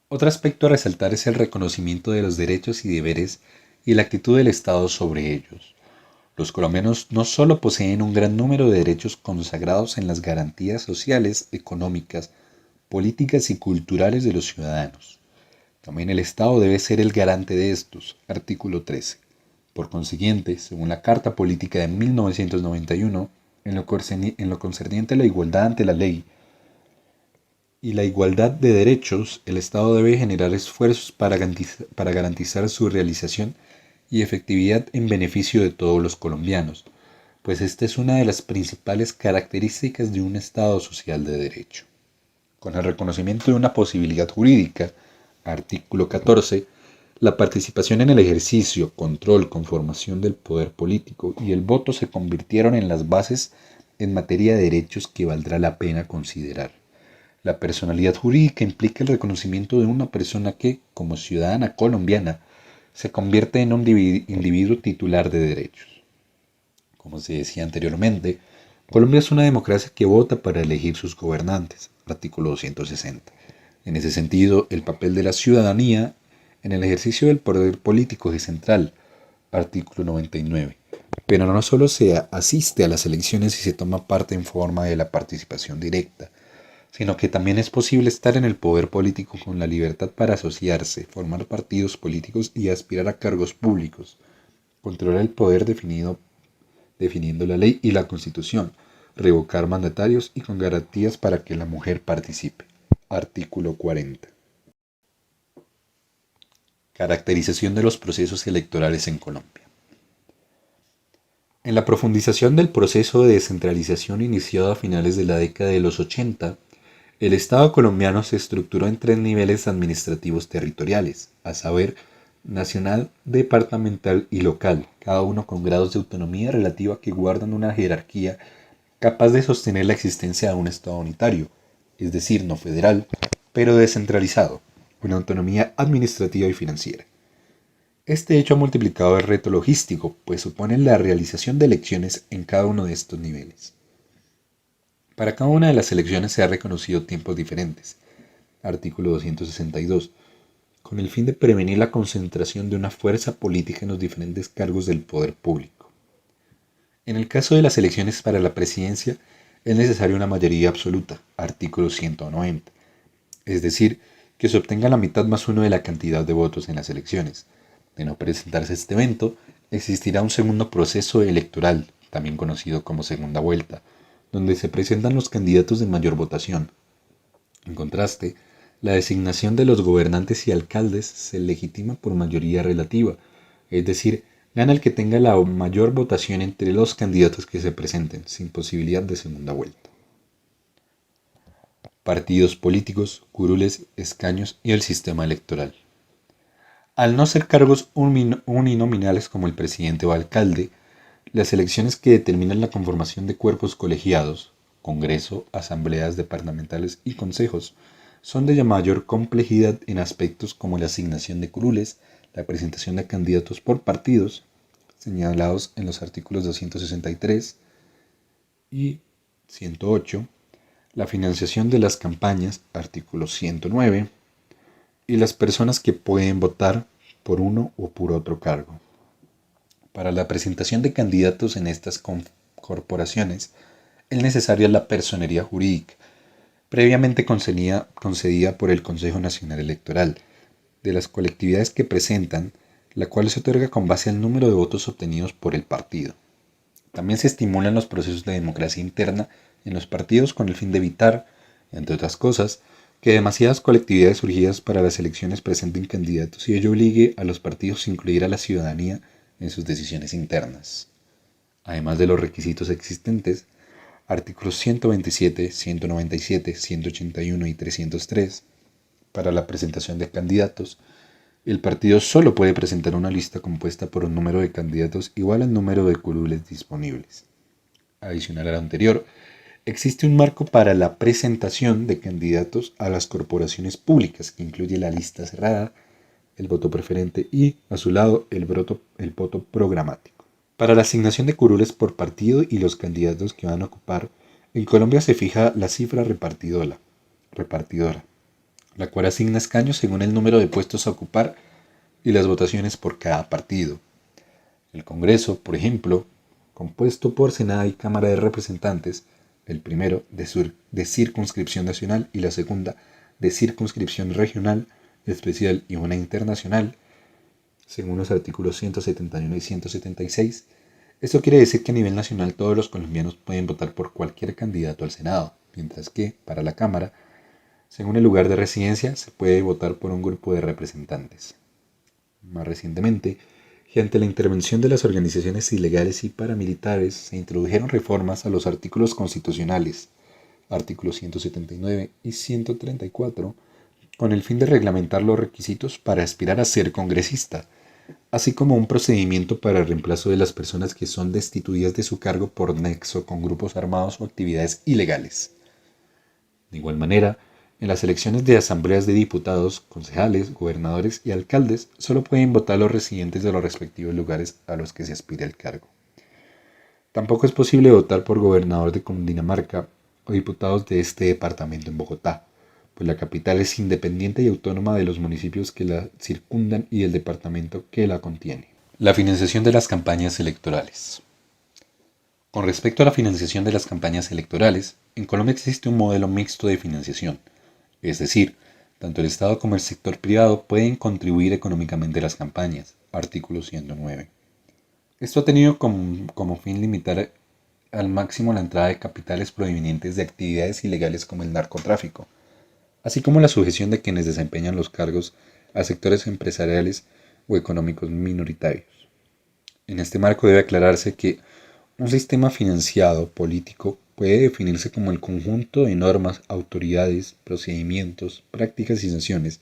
Otro aspecto a resaltar es el reconocimiento de los derechos y deberes y la actitud del Estado sobre ellos. Los colombianos no solo poseen un gran número de derechos consagrados en las garantías sociales, económicas, políticas y culturales de los ciudadanos. También el Estado debe ser el garante de estos. Artículo 13. Por consiguiente, según la Carta Política de 1991, en lo concerniente a la igualdad ante la ley y la igualdad de derechos, el Estado debe generar esfuerzos para garantizar su realización y efectividad en beneficio de todos los colombianos, pues esta es una de las principales características de un Estado social de derecho. Con el reconocimiento de una posibilidad jurídica, artículo 14, la participación en el ejercicio, control, conformación del poder político y el voto se convirtieron en las bases en materia de derechos que valdrá la pena considerar. La personalidad jurídica implica el reconocimiento de una persona que, como ciudadana colombiana, se convierte en un individuo titular de derechos. Como se decía anteriormente, Colombia es una democracia que vota para elegir sus gobernantes. Artículo 260. En ese sentido, el papel de la ciudadanía en el ejercicio del poder político es central. Artículo 99. Pero no solo se asiste a las elecciones y se toma parte en forma de la participación directa, sino que también es posible estar en el poder político con la libertad para asociarse, formar partidos políticos y aspirar a cargos públicos, controlar el poder definiendo la ley y la Constitución, revocar mandatarios y con garantías para que la mujer participe. Artículo 40. Caracterización de los procesos electorales en Colombia. En la profundización del proceso de descentralización iniciado a finales de la década de los 80, el Estado colombiano se estructuró en tres niveles administrativos territoriales, a saber, nacional, departamental y local, cada uno con grados de autonomía relativa que guardan una jerarquía capaz de sostener la existencia de un Estado unitario, es decir, no federal, pero descentralizado, con autonomía administrativa y financiera. Este hecho ha multiplicado el reto logístico, pues supone la realización de elecciones en cada uno de estos niveles. Para cada una de las elecciones se ha reconocido tiempos diferentes. artículo 262, con el fin de prevenir la concentración de una fuerza política en los diferentes cargos del poder público. En el caso de las elecciones para la presidencia, es necesaria una mayoría absoluta, artículo 190, es decir, que se obtenga la mitad más uno de la cantidad de votos en las elecciones. De no presentarse este evento, existirá un segundo proceso electoral, también conocido como segunda vuelta, donde se presentan los candidatos de mayor votación. En contraste, la designación de los gobernantes y alcaldes se legitima por mayoría relativa, es decir, gana el que tenga la mayor votación entre los candidatos que se presenten, sin posibilidad de segunda vuelta. Partidos políticos, curules, escaños y el sistema electoral. Al no ser cargos uninominales como el presidente o alcalde, las elecciones que determinan la conformación de cuerpos colegiados, Congreso, asambleas departamentales y consejos, son de mayor complejidad en aspectos como la asignación de curules, la presentación de candidatos por partidos, señalados en los artículos 263 y 108, la financiación de las campañas, artículo 109, y las personas que pueden votar por uno o por otro cargo. Para la presentación de candidatos en estas corporaciones es necesaria la personería jurídica, previamente concedida por el Consejo Nacional Electoral, de las colectividades que presentan, la cual se otorga con base al número de votos obtenidos por el partido. También se estimulan los procesos de democracia interna en los partidos con el fin de evitar, entre otras cosas, que demasiadas colectividades surgidas para las elecciones presenten candidatos y ello obligue a los partidos a incluir a la ciudadanía en sus decisiones internas. Además de los requisitos existentes, artículos 127, 197, 181 y 303, para la presentación de candidatos, el partido solo puede presentar una lista compuesta por un número de candidatos igual al número de curules disponibles. Adicional a lo anterior, existe un marco para la presentación de candidatos a las corporaciones públicas que incluye la lista cerrada, el voto preferente y, a su lado, el voto programático. Para la asignación de curules por partido y los candidatos que van a ocupar, en Colombia se fija la cifra repartidora, la cual asigna escaños según el número de puestos a ocupar y las votaciones por cada partido. El Congreso, por ejemplo, compuesto por Senado y Cámara de Representantes, el primero de circunscripción nacional y la segunda de circunscripción regional, especial y una internacional, según los artículos 171 y 176, esto quiere decir que a nivel nacional todos los colombianos pueden votar por cualquier candidato al Senado, mientras que, para la Cámara, según el lugar de residencia, se puede votar por un grupo de representantes. Más recientemente, y ante la intervención de las organizaciones ilegales y paramilitares, se introdujeron reformas a los artículos constitucionales, artículos 179 y 134, con el fin de reglamentar los requisitos para aspirar a ser congresista, así como un procedimiento para el reemplazo de las personas que son destituidas de su cargo por nexo con grupos armados o actividades ilegales. De igual manera, en las elecciones de asambleas de diputados, concejales, gobernadores y alcaldes solo pueden votar los residentes de los respectivos lugares a los que se aspire el cargo. Tampoco es posible votar por gobernador de Cundinamarca o diputados de este departamento en Bogotá, pues la capital es independiente y autónoma de los municipios que la circundan y del departamento que la contiene. La financiación de las campañas electorales. Con respecto a la financiación de las campañas electorales, en Colombia existe un modelo mixto de financiación, es decir, tanto el Estado como el sector privado pueden contribuir económicamente a las campañas, artículo 109. Esto ha tenido como fin limitar al máximo la entrada de capitales provenientes de actividades ilegales como el narcotráfico, así como la sujeción de quienes desempeñan los cargos a sectores empresariales o económicos minoritarios. En este marco debe aclararse que un sistema financiado político puede definirse como el conjunto de normas, autoridades, procedimientos, prácticas y sanciones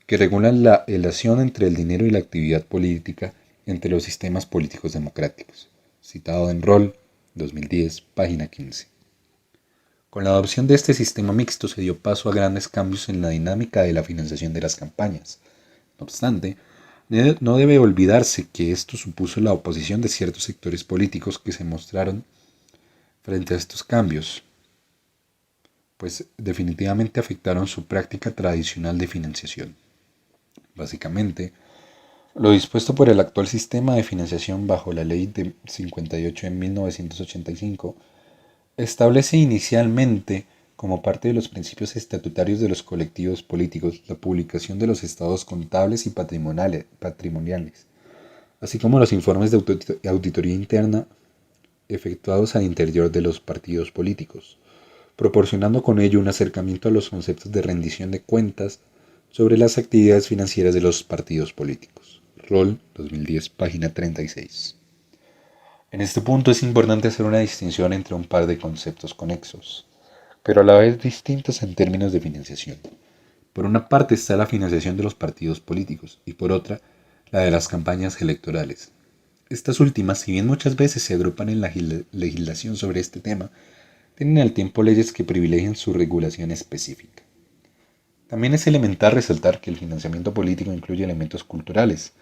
que regulan la relación entre el dinero y la actividad política entre los sistemas políticos democráticos, citado en Roll, 2010, página 15. Con la adopción de este sistema mixto se dio paso a grandes cambios en la dinámica de la financiación de las campañas. No obstante, no debe olvidarse que esto supuso la oposición de ciertos sectores políticos que se mostraron frente a estos cambios, pues definitivamente afectaron su práctica tradicional de financiación. Básicamente, lo dispuesto por el actual sistema de financiación bajo la Ley de 58 de 1985 establece inicialmente, como parte de los principios estatutarios de los colectivos políticos, la publicación de los estados contables y patrimoniales, así como los informes de auditoría interna efectuados al interior de los partidos políticos, proporcionando con ello un acercamiento a los conceptos de rendición de cuentas sobre las actividades financieras de los partidos políticos. Rol 2010, página 36. En este punto es importante hacer una distinción entre un par de conceptos conexos, pero a la vez distintos en términos de financiación. Por una parte está la financiación de los partidos políticos y por otra la de las campañas electorales. Estas últimas, si bien muchas veces se agrupan en la legislación sobre este tema, tienen al tiempo leyes que privilegian su regulación específica. También es elemental resaltar que el financiamiento político incluye elementos culturales,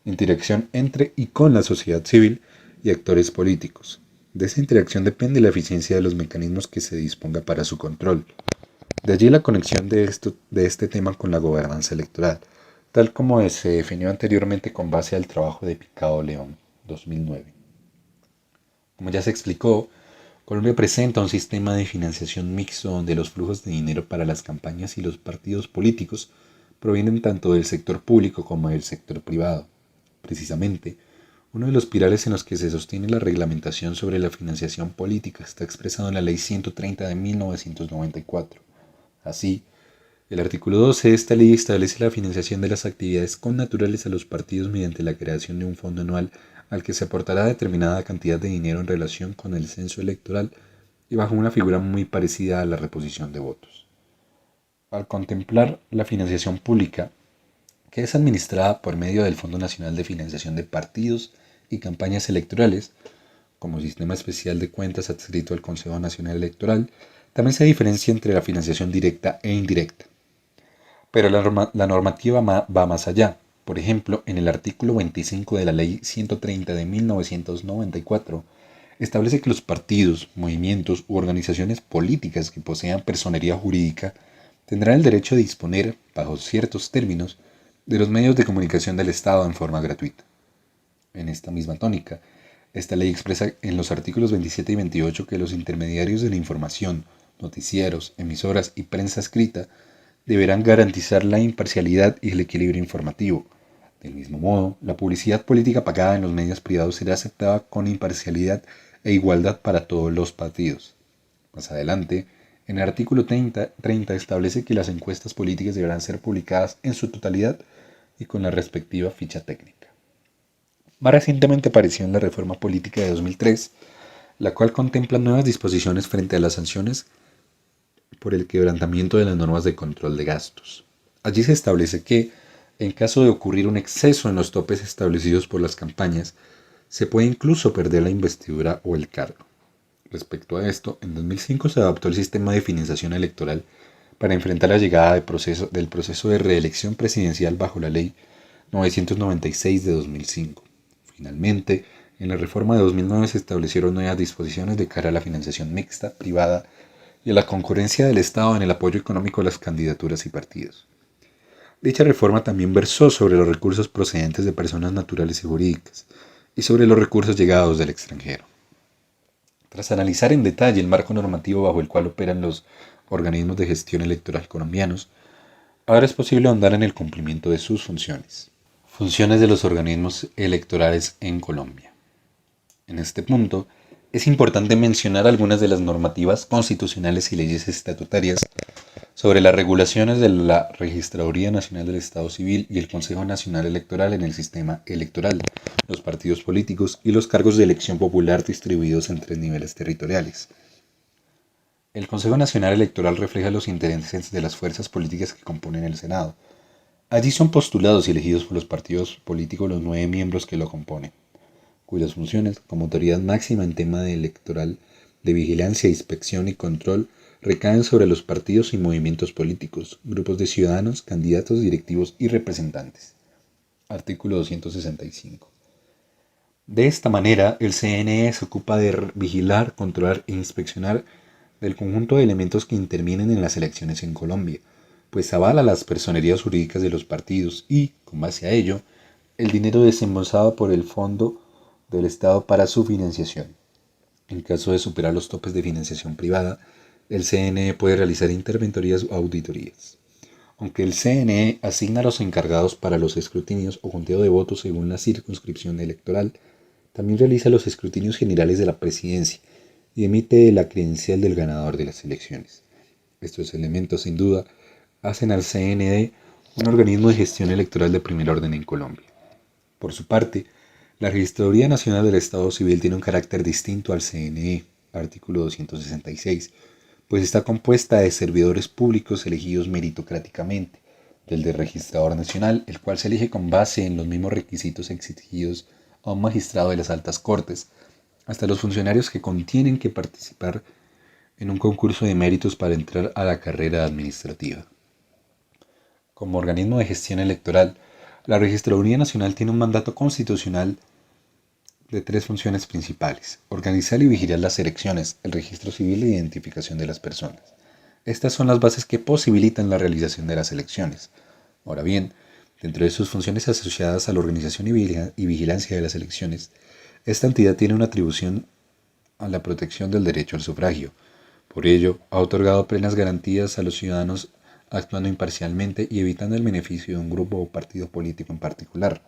interacción entre y con la sociedad civil y actores políticos. De esa interacción depende la eficiencia de los mecanismos que se disponga para su control. De allí la conexión de este tema con la gobernanza electoral, tal como se definió anteriormente con base al trabajo de Picado León, 2009. Como ya se explicó, Colombia presenta un sistema de financiación mixto donde los flujos de dinero para las campañas y los partidos políticos provienen tanto del sector público como del sector privado. Precisamente, uno de los pilares en los que se sostiene la reglamentación sobre la financiación política está expresado en la Ley 130 de 1994. Así, el artículo 12 de esta ley establece la financiación de las actividades connaturales a los partidos mediante la creación de un fondo anual al que se aportará determinada cantidad de dinero en relación con el censo electoral y bajo una figura muy parecida a la reposición de votos. Al contemplar la financiación pública, que es administrada por medio del Fondo Nacional de Financiación de Partidos y Campañas Electorales, como sistema especial de cuentas adscrito al Consejo Nacional Electoral, también se diferencia entre la financiación directa e indirecta. Pero la normativa va más allá. Por ejemplo, en el artículo 25 de la Ley 130 de 1994, establece que los partidos, movimientos u organizaciones políticas que posean personería jurídica tendrán el derecho de disponer, bajo ciertos términos, de los medios de comunicación del Estado en forma gratuita. En esta misma tónica, esta ley expresa en los artículos 27 y 28 que los intermediarios de la información, noticieros, emisoras y prensa escrita deberán garantizar la imparcialidad y el equilibrio informativo. Del mismo modo, la publicidad política pagada en los medios privados será aceptada con imparcialidad e igualdad para todos los partidos. Más adelante, en el artículo 30 establece que las encuestas políticas deberán ser publicadas en su totalidad y con la respectiva ficha técnica. Más recientemente apareció en la reforma política de 2003, la cual contempla nuevas disposiciones frente a las sanciones por el quebrantamiento de las normas de control de gastos. Allí se establece que, en caso de ocurrir un exceso en los topes establecidos por las campañas, se puede incluso perder la investidura o el cargo. Respecto a esto, en 2005 se adoptó el sistema de financiación electoral para enfrentar la llegada del proceso de reelección presidencial bajo la Ley 996 de 2005. Finalmente, en la reforma de 2009 se establecieron nuevas disposiciones de cara a la financiación mixta, privada y a la concurrencia del Estado en el apoyo económico a las candidaturas y partidos. Dicha reforma también versó sobre los recursos procedentes de personas naturales y jurídicas y sobre los recursos llegados del extranjero. Tras analizar en detalle el marco normativo bajo el cual operan los organismos de gestión electoral colombianos, ahora es posible ahondar en el cumplimiento de sus funciones. Funciones de los organismos electorales en Colombia. En este punto, es importante mencionar algunas de las normativas constitucionales y leyes estatutarias sobre las regulaciones de la Registraduría Nacional del Estado Civil y el Consejo Nacional Electoral en el sistema electoral, los partidos políticos y los cargos de elección popular distribuidos en 3 niveles territoriales. El Consejo Nacional Electoral refleja los intereses de las fuerzas políticas que componen el Senado. Allí son postulados y elegidos por los partidos políticos los 9 miembros que lo componen, cuyas funciones, como autoridad máxima en tema de electoral, de vigilancia, inspección y control, recaen sobre los partidos y movimientos políticos, grupos de ciudadanos, candidatos, directivos y representantes. Artículo 265. De esta manera, el CNE se ocupa de vigilar, controlar e inspeccionar del conjunto de elementos que intervienen en las elecciones en Colombia, pues avala las personerías jurídicas de los partidos y, con base a ello, el dinero desembolsado por el Fondo del Estado para su financiación. En caso de superar los topes de financiación privada, el CNE puede realizar interventorías o auditorías. Aunque el CNE asigna a los encargados para los escrutinios o conteo de votos según la circunscripción electoral, también realiza los escrutinios generales de la presidencia y emite la credencial del ganador de las elecciones. Estos elementos, sin duda, hacen al CNE un organismo de gestión electoral de primer orden en Colombia. Por su parte, la Registraduría Nacional del Estado Civil tiene un carácter distinto al CNE, artículo 266, pues está compuesta de servidores públicos elegidos meritocráticamente, del Registrador Nacional, el cual se elige con base en los mismos requisitos exigidos a un magistrado de las altas cortes, hasta los funcionarios que tienen que participar en un concurso de méritos para entrar a la carrera administrativa. Como organismo de gestión electoral, la Registraduría Nacional tiene un mandato constitucional de tres funciones principales: organizar y vigilar las elecciones, el registro civil e identificación de las personas. Estas son las bases que posibilitan la realización de las elecciones. Ahora bien, dentro de sus funciones asociadas a la organización y vigilancia de las elecciones, esta entidad tiene una atribución a la protección del derecho al sufragio. Por ello, ha otorgado plenas garantías a los ciudadanos actuando imparcialmente y evitando el beneficio de un grupo o partido político en particular.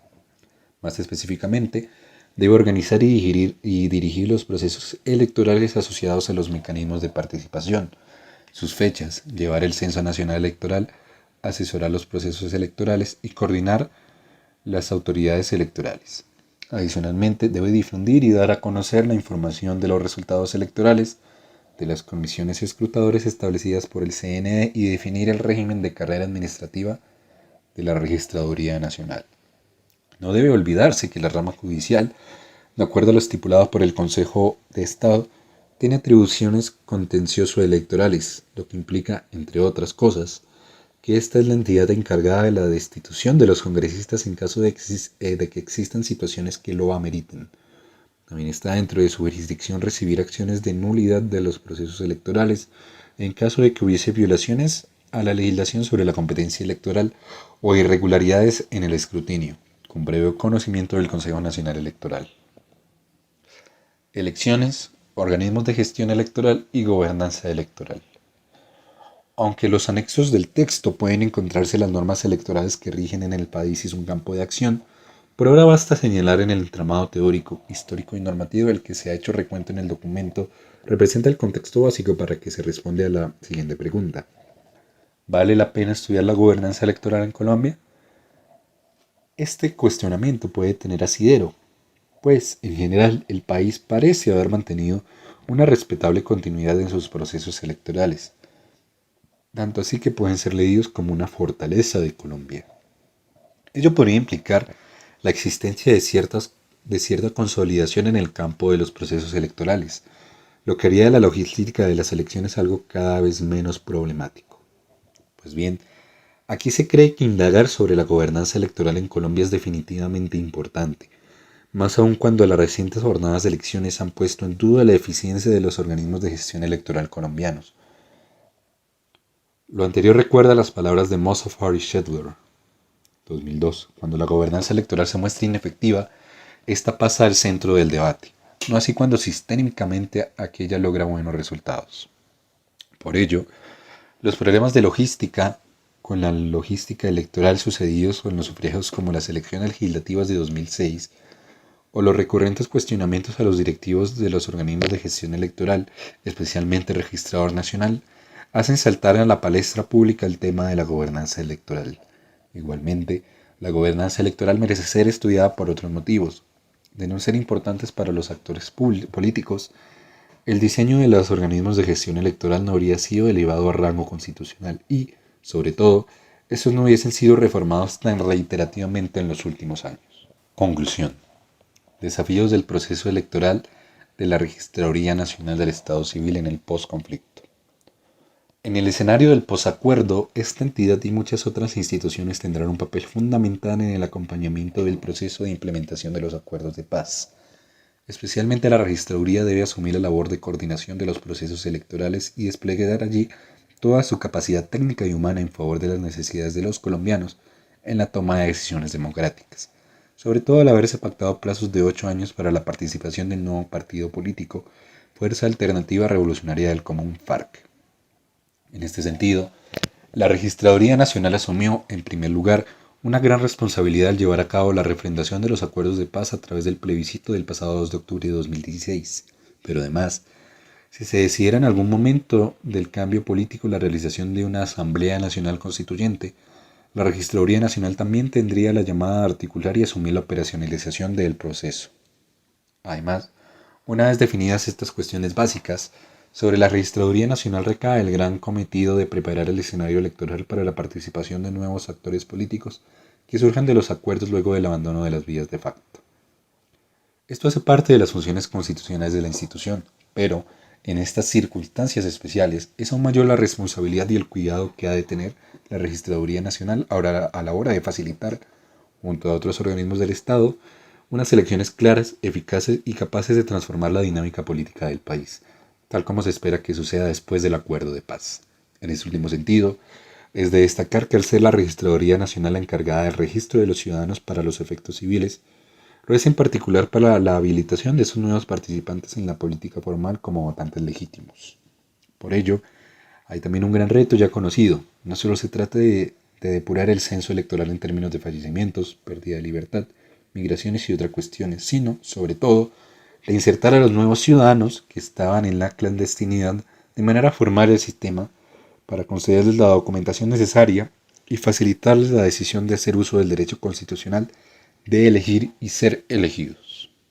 Más específicamente, debe organizar y dirigir los procesos electorales asociados a los mecanismos de participación, sus fechas, llevar el Censo Nacional Electoral, asesorar los procesos electorales y coordinar las autoridades electorales. Adicionalmente, debe difundir y dar a conocer la información de los resultados electorales de las comisiones escrutadoras establecidas por el CNE y definir el régimen de carrera administrativa de la Registraduría Nacional. No debe olvidarse que la rama judicial, de acuerdo a lo estipulado por el Consejo de Estado, tiene atribuciones contencioso-electorales, lo que implica, entre otras cosas, que esta es la entidad encargada de la destitución de los congresistas en caso de que existan situaciones que lo ameriten. También está dentro de su jurisdicción recibir acciones de nulidad de los procesos electorales en caso de que hubiese violaciones a la legislación sobre la competencia electoral o irregularidades en el escrutinio, con previo conocimiento del Consejo Nacional Electoral. Elecciones, organismos de gestión electoral y gobernanza electoral. Aunque los anexos del texto pueden encontrarse las normas electorales que rigen en el país y su campo de acción, por ahora basta señalar en el entramado teórico, histórico y normativo del que se ha hecho recuento en el documento, representa el contexto básico para que se responda a la siguiente pregunta. ¿Vale la pena estudiar la gobernanza electoral en Colombia? Este cuestionamiento puede tener asidero, pues en general el país parece haber mantenido una respetable continuidad en sus procesos electorales, tanto así que pueden ser leídos como una fortaleza de Colombia. Ello podría implicar la existencia de cierta consolidación en el campo de los procesos electorales, lo que haría de la logística de las elecciones algo cada vez menos problemático. Pues bien, aquí se cree que indagar sobre la gobernanza electoral en Colombia es definitivamente importante, más aún cuando las recientes jornadas de elecciones han puesto en duda la eficiencia de los organismos de gestión electoral colombianos. Lo anterior recuerda las palabras de Mozaffar y Shedler, 2002, cuando la gobernanza electoral se muestra inefectiva, esta pasa al centro del debate, no así cuando sistémicamente aquella logra buenos resultados. Por ello, los problemas de logística con la logística electoral sucedidos en los sufragios como las elecciones legislativas de 2006 o los recurrentes cuestionamientos a los directivos de los organismos de gestión electoral, especialmente el Registrador Nacional, hacen saltar a la palestra pública el tema de la gobernanza electoral. Igualmente, la gobernanza electoral merece ser estudiada por otros motivos. De no ser importantes para los actores políticos, el diseño de los organismos de gestión electoral no habría sido elevado a rango constitucional y, sobre todo, estos no hubiesen sido reformados tan reiterativamente en los últimos años. Conclusión. Desafíos del proceso electoral de la Registraduría Nacional del Estado Civil en el posconflicto. En el escenario del posacuerdo, esta entidad y muchas otras instituciones tendrán un papel fundamental en el acompañamiento del proceso de implementación de los acuerdos de paz. Especialmente la registraduría debe asumir la labor de coordinación de los procesos electorales y desplegar allí toda su capacidad técnica y humana en favor de las necesidades de los colombianos en la toma de decisiones democráticas, sobre todo al haberse pactado plazos de 8 años para la participación del nuevo partido político, Fuerza Alternativa Revolucionaria del Común FARC. En este sentido, la Registraduría Nacional asumió, en primer lugar, una gran responsabilidad al llevar a cabo la refrendación de los acuerdos de paz a través del plebiscito del pasado 2 de octubre de 2016, pero además, si se decidiera en algún momento del cambio político la realización de una Asamblea Nacional Constituyente, la Registraduría Nacional también tendría la llamada a articular y asumir la operacionalización del proceso. Además, una vez definidas estas cuestiones básicas, sobre la Registraduría Nacional recae el gran cometido de preparar el escenario electoral para la participación de nuevos actores políticos que surjan de los acuerdos luego del abandono de las vías de facto. Esto hace parte de las funciones constitucionales de la institución, pero en estas circunstancias especiales es aún mayor la responsabilidad y el cuidado que ha de tener la Registraduría Nacional a la hora de facilitar, junto a otros organismos del Estado, unas elecciones claras, eficaces y capaces de transformar la dinámica política del país, tal como se espera que suceda después del acuerdo de paz. En este último sentido, es de destacar que al ser la Registraduría Nacional la encargada del registro de los ciudadanos para los efectos civiles, lo es en particular para la habilitación de esos nuevos participantes en la política formal como votantes legítimos. Por ello, hay también un gran reto ya conocido. No solo se trata de depurar el censo electoral en términos de fallecimientos, pérdida de libertad, migraciones y otras cuestiones, sino, sobre todo, de insertar a los nuevos ciudadanos que estaban en la clandestinidad de manera formal al sistema para concederles la documentación necesaria y facilitarles la decisión de hacer uso del derecho constitucional de elegir y ser elegidos.